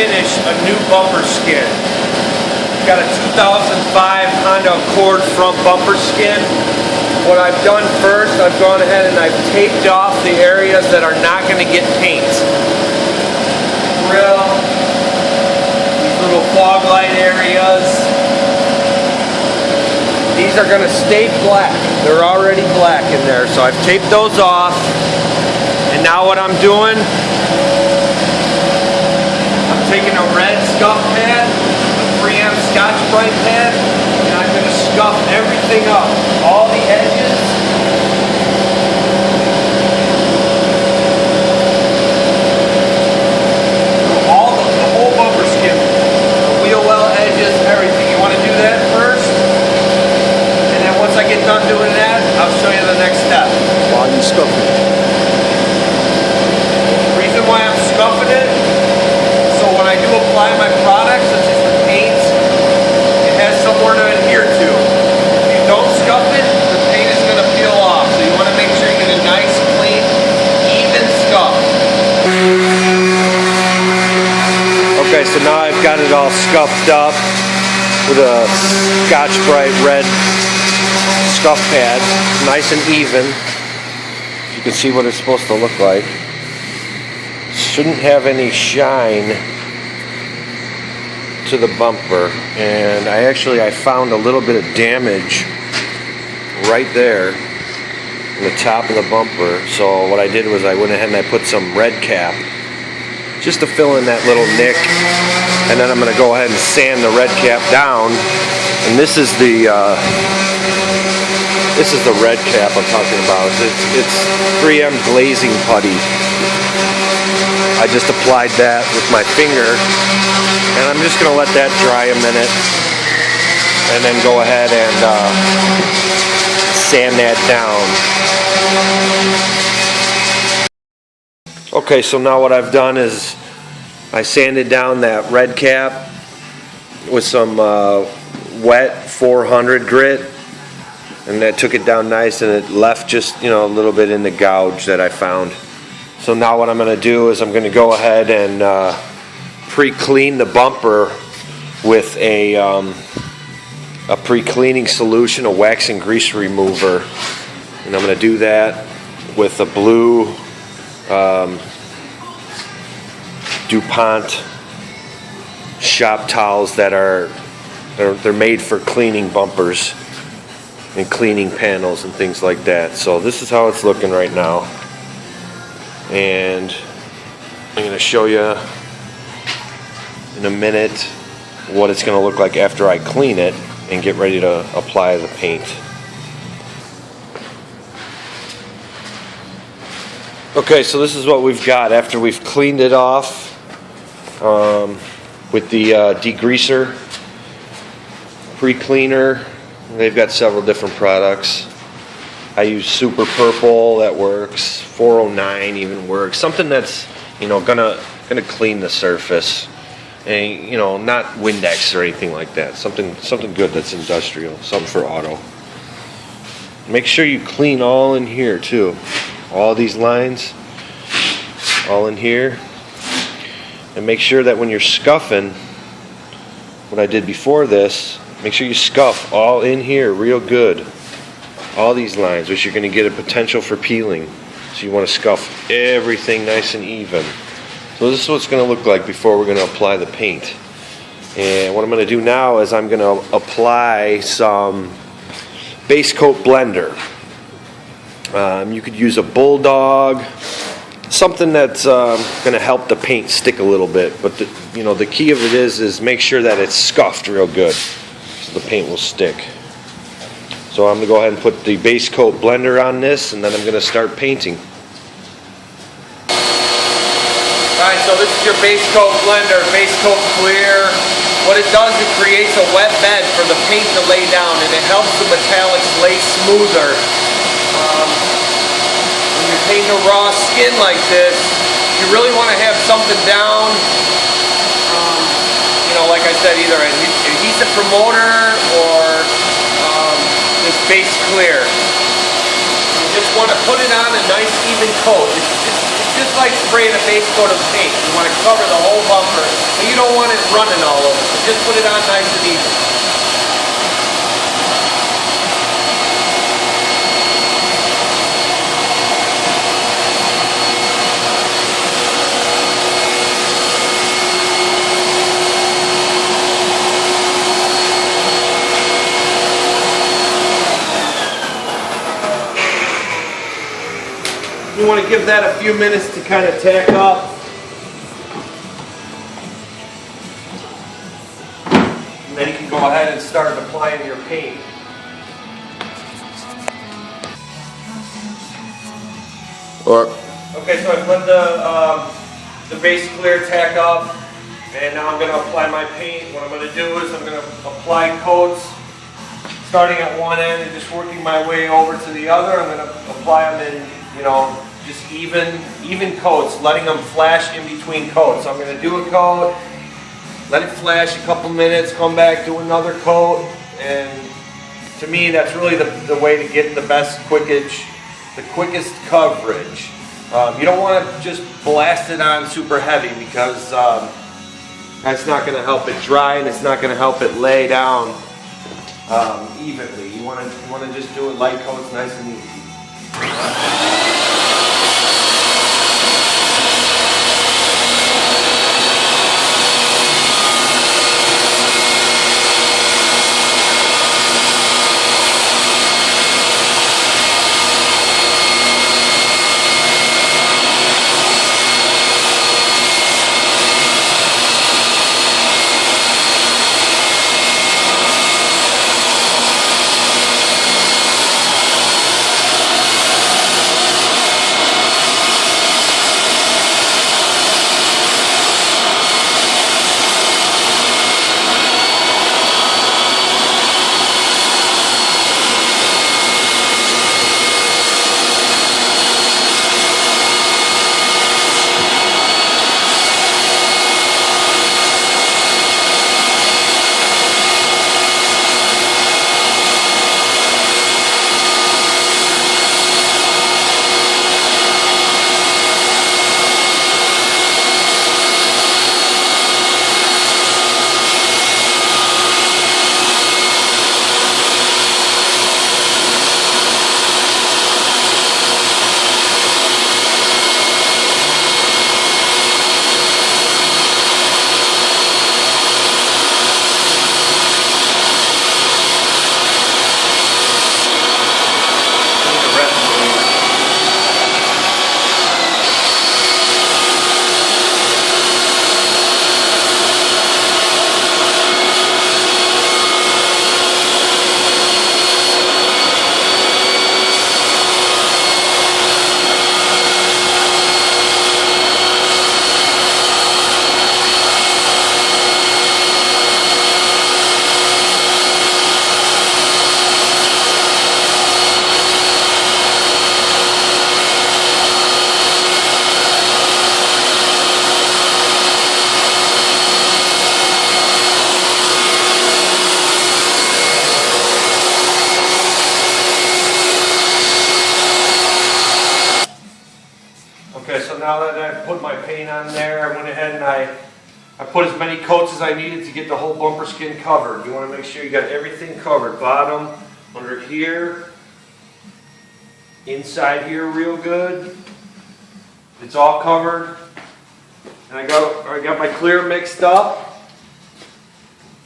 finish a new bumper skin. Got a 2005 Honda Accord front bumper skin. What I've done first, I've gone ahead and I've taped off the areas that are not going to get paint. Grill, these little fog light areas. These are going to stay black. They're already black in there, so I've taped those off. And now what I'm doing, I'm taking a red scuff pad, a 3M Scotch-Brite pad, and I'm going to scuff everything up. All the edges. The whole bumper skin. The wheel well edges, everything. You want to do that first? And then once I get done doing that, I'll show you the next step. While you scuff it. The reason why I'm scuffing it, so when I do apply my products, such as the paint, it has somewhere to adhere to. If you don't scuff it, the paint is going to peel off. So you want to make sure you get a nice, clean, even scuff. Okay, so now I've got it all scuffed up with a Scotch-Brite red scuff pad, nice and even. You can see what it's supposed to look like. Shouldn't have any shine to the bumper, and I found a little bit of damage right there in the top of the bumper. So what I did was I went ahead and I put some red cap just to fill in that little nick, and then I'm going to go ahead and sand the red cap down. And this is the red cap I'm talking about. It's 3M glazing putty. I just applied that with my finger, and I'm just going to let that dry a minute, and then go ahead and sand that down. Okay, so now what I've done is I sanded down that red cap with some wet 400 grit, and that took it down nice, and it left just, you know, a little bit in the gouge that I found. So now what I'm going to do is I'm going to go ahead and pre-clean the bumper with a pre-cleaning solution, a wax and grease remover, and I'm going to do that with a blue DuPont shop towels that they're made for cleaning bumpers and cleaning panels and things like that. So this is how it's looking right now, and I'm going to show you in a minute what it's going to look like after I clean it and get ready to apply the paint. Okay, so this is what we've got after we've cleaned it off with the degreaser, pre-cleaner. They've got several different products. I use Super Purple, that works. 409 even works. Something that's, you know, gonna clean the surface, and, you know, not Windex or anything like that. Something good that's industrial, something for auto. Make sure you clean all in here too. All these lines, all in here, and make sure that when you're scuffing, what I did before this, make sure you scuff all in here real good. All these lines, which you're going to get a potential for peeling. So you want to scuff everything nice and even. So this is what it's going to look like before we're going to apply the paint. And what I'm going to do now is I'm going to apply some base coat blender. You could use a Bulldog, something that's going to help the paint stick a little bit. But the key of it is make sure that it's scuffed real good, so the paint will stick. So I'm going to go ahead and put the base coat blender on this, and then I'm going to start painting. Alright, so this is your base coat blender, base coat clear. What it does, it creates a wet bed for the paint to lay down, and it helps the metallics lay smoother. When you're painting a raw skin like this, you really want to have something down, like I said, either an adhesive promoter or this base clear. You just want to put it on a nice even coat. It's just like spraying a base coat of paint. You want to cover the whole bumper, but you don't want it running all over. So just put it on nice and even. You want to give that a few minutes to kind of tack up. And then you can go ahead and start applying your paint. Okay, so I've let the base clear tack up, and now I'm going to apply my paint. What I'm going to do is I'm going to apply coats, starting at one end and just working my way over to the other. I'm going to apply them in, you know, just even coats, letting them flash in between coats. So I'm going to do a coat, let it flash a couple minutes, come back, do another coat, and to me that's really the way to get the quickest coverage. You don't want to just blast it on super heavy because that's not going to help it dry and it's not going to help it lay down evenly. You want to just do it light coats, nice and easy. Okay, so now that I've put my paint on there, I went ahead and I put as many coats as I needed to get the whole bumper skin covered. You want to make sure you got everything covered. Bottom, under here, inside here real good. It's all covered. And I got my clear mixed up.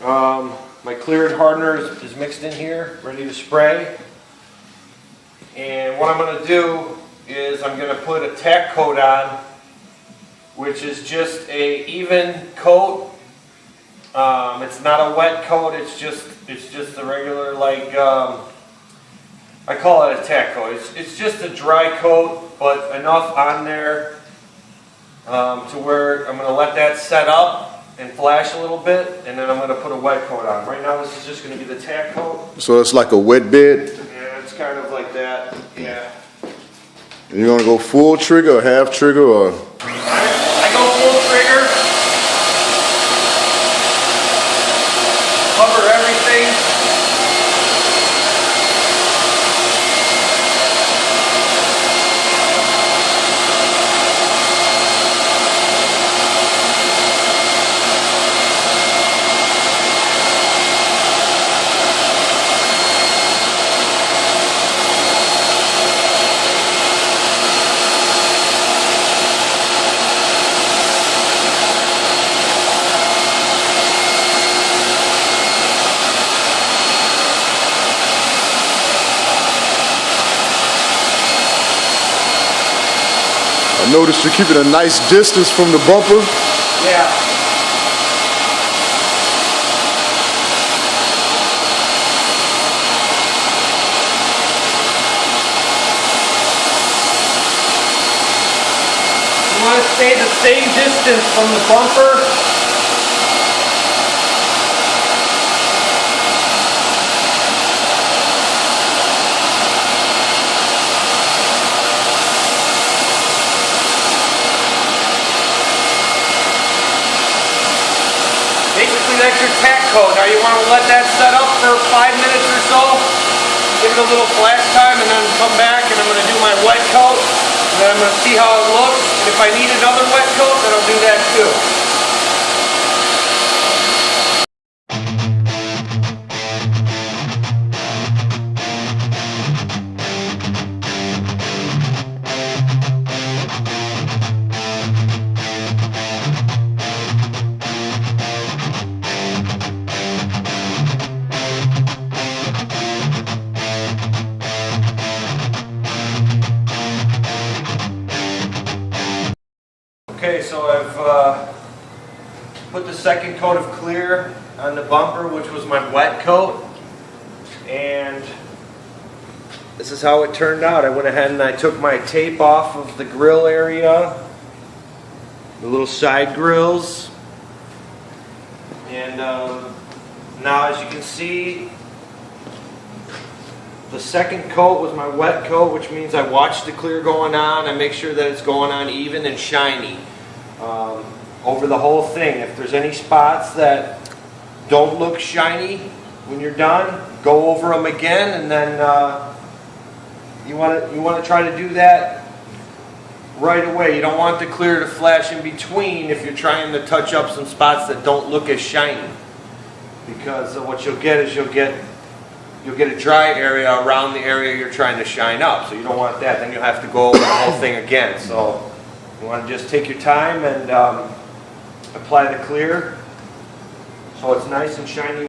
My clear and hardener is mixed in here, ready to spray. And what I'm going to do is I'm going to put a tack coat on, which is just a even coat. It's not a wet coat. It's just a regular, like I call it a tack coat. It's just a dry coat, but enough on there to where I'm going to let that set up and flash a little bit, and then I'm going to put a wet coat on. Right now, this is just going to be the tack coat. So it's like a wet bed? Yeah, it's kind of like that. Yeah. And you're gonna go full trigger or half trigger or? I go full trigger. Cover everything. I noticed you're keeping a nice distance from the bumper. Yeah. You want to stay the same distance from the bumper. Basically, that's your tack coat. Now you want to let that set up for 5 minutes or so. Give it a little flash time and then come back and I'm going to do my wet coat. And then I'm going to see how it looks. And if I need another wet coat, then I'll do that too. Okay, so I've put the second coat of clear on the bumper, which was my wet coat, and this is how it turned out. I went ahead and I took my tape off of the grill area, the little side grills, and now as you can see, the second coat was my wet coat, which means I watch the clear going on. I make sure that it's going on even and shiny over the whole thing. If there's any spots that don't look shiny when you're done, go over them again, and then you want to try to do that right away. You don't want the clear to flash in between if you're trying to touch up some spots that don't look as shiny, because what you'll get is you'll get a dry area around the area you're trying to shine up. So you don't want that. Then you'll have to go over the whole thing again. So you want to just take your time and apply the clear so it's nice and shiny.